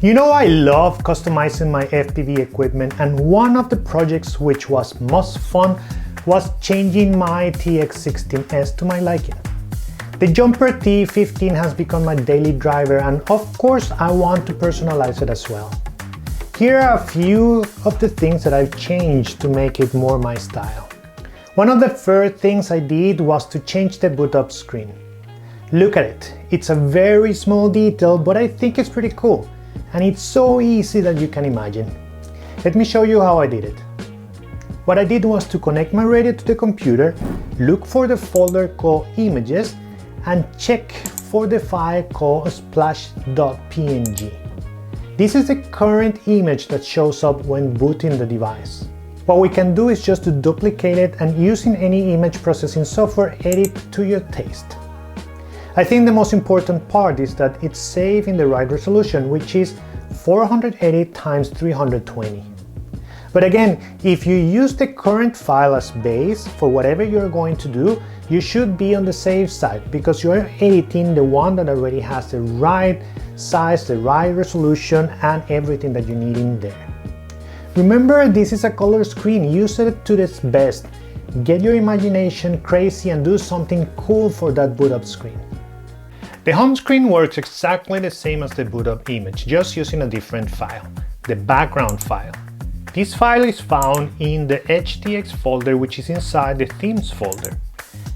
You know, I love customizing my FPV equipment, and one of the projects which was most fun was changing my TX16S to my liking. The Jumper T15 has become my daily driver, and of course I want to personalize it as well. Here are a few of the things that I've changed to make it more my style. One of the first things I did was to change the Bootup screen. Look at it. It's a very small detail, but I think it's pretty cool. And it's so easy that you can imagine. Let me show you how I did it. What I did was to connect my radio to the computer, look for the folder called Images, and check for the file called splash.png. This is the current image that shows up when booting the device. What we can do is just to duplicate it and using any image processing software, edit to your taste. I think the most important part is that it's saved in the right resolution, which is 480 x 320. But again, if you use the current file as base for whatever you're going to do, you should be on the safe side because you're editing the one that already has the right size, the right resolution, and everything that you need in there. Remember, this is a color screen. Use it to its best. Get your imagination crazy and do something cool for that Bootup screen. The home screen works exactly the same as the Bootup image, just using a different file, the background file. This file is found in the HTX folder, which is inside the themes folder.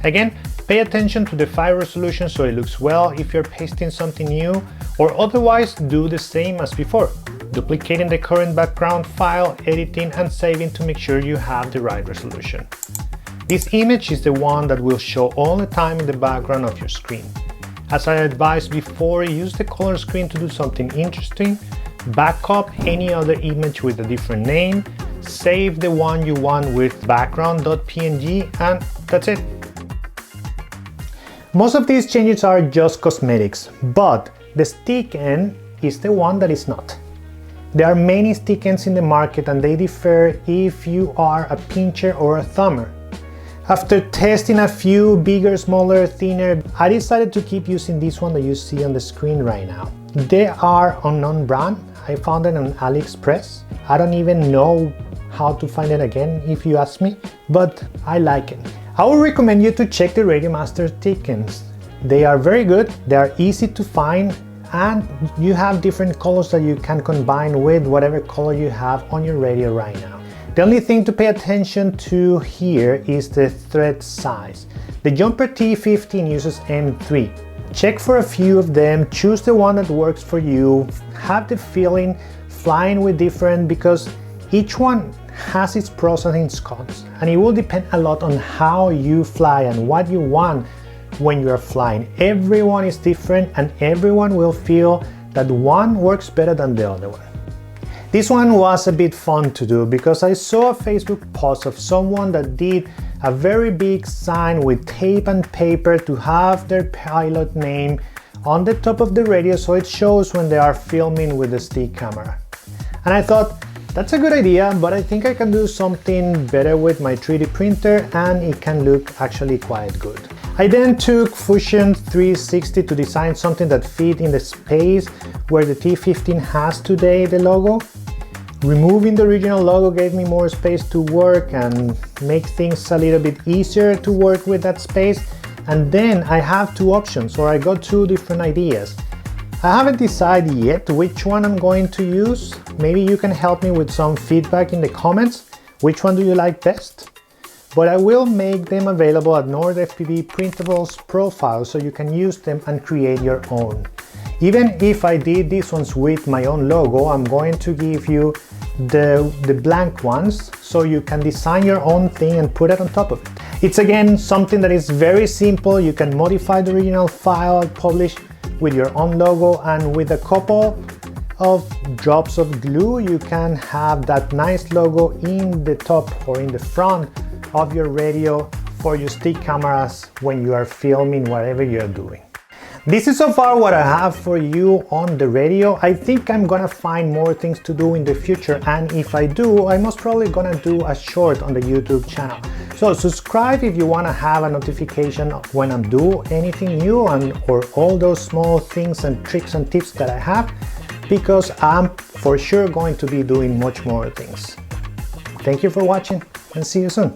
Again, pay attention to the file resolution so it looks well if you're pasting something new, or otherwise do the same as before, duplicating the current background file, editing and saving to make sure you have the right resolution. This image is the one that will show all the time in the background of your screen. As I advised before, use the color screen to do something interesting, back up any other image with a different name, save the one you want with background.png, and that's it. Most of these changes are just cosmetics, but the stick end is the one that is not. There are many stick ends in the market and they differ if you are a pincher or a thumber. After testing a few bigger, smaller, thinner, I decided to keep using this one that you see on the screen right now. They are unknown brand. I found it on AliExpress. I don't even know how to find it again if you ask me, but I like it. I would recommend you to check the Radiomaster stick ends. They are very good, they are easy to find, and you have different colors that you can combine with whatever color you have on your radio right now. The only thing to pay attention to here is the thread size. The Jumper T15 uses M3. Check for a few of them, choose the one that works for you, have the feeling flying with different, because each one has its pros and its cons, and it will depend a lot on how you fly and what you want when you are flying. Everyone is different and everyone will feel that one works better than the other one. This one was a bit fun to do because I saw a Facebook post of someone that did a very big sign with tape and paper to have their pilot name on the top of the radio so it shows when they are filming with the stick camera. And I thought, that's a good idea, but I think I can do something better with my 3D printer and it can look actually quite good. I then took Fusion 360 to design something that fit in the space where the T15 has today the logo. Removing the original logo gave me more space to work and make things a little bit easier to work with that space. And then I have two options, or I got two different ideas. I haven't decided yet which one I'm going to use. Maybe you can help me with some feedback in the comments. Which one do you like best? But I will make them available at NordFPV Printables profile so you can use them and create your own. Even if I did these ones with my own logo, I'm going to give you the blank ones so you can design your own thing and put it on top of it. It's again something that is very simple. You can modify the original file, publish with your own logo, and with a couple of drops of glue you can have that nice logo in the top or in the front of your radio for your stick cameras when you are filming whatever you're doing. This is so far what I have for you on the radio. I think I'm gonna find more things to do in the future, and if I do, I'm most probably gonna do a short on the YouTube channel. So subscribe if you wanna have a notification when I'm doing anything new or all those small things and tricks and tips that I have. because I'm for sure going to be doing much more things. Thank you for watching and see you soon.